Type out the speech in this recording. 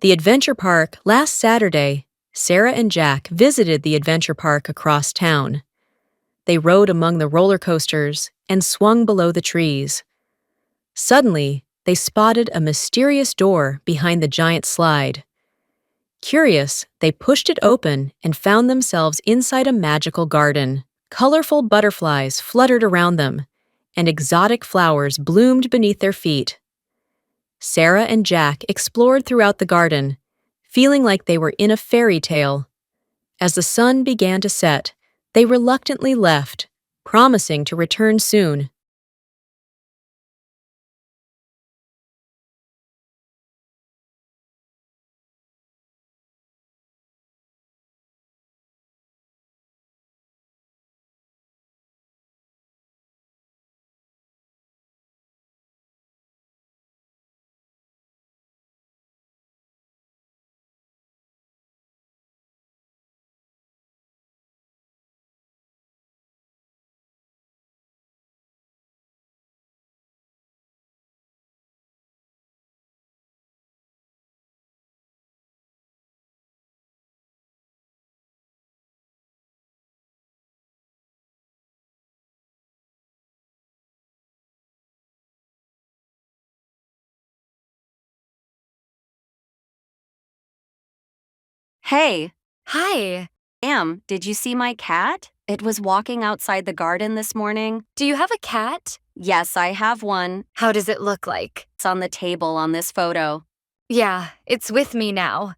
The adventure park last Saturday, Sarah and Jack visited the adventure park across town. They rode among the roller coasters and swung below the trees. Suddenly, they spotted a mysterious door behind the giant slide. Curious, they pushed it open and found themselves inside a magical garden. Colorful butterflies fluttered around them, and exotic flowers bloomed beneath their feet. Sarah and Jack explored throughout the garden, feeling like they were in a fairy tale. As the sun began to set, they reluctantly left, promising to return soon. Hey, Hi. did you see my cat? It was walking outside the garden this morning. Do you have a cat? Yes, I have one. How does it look like? It's on the table on this photo. Yeah, it's with me now.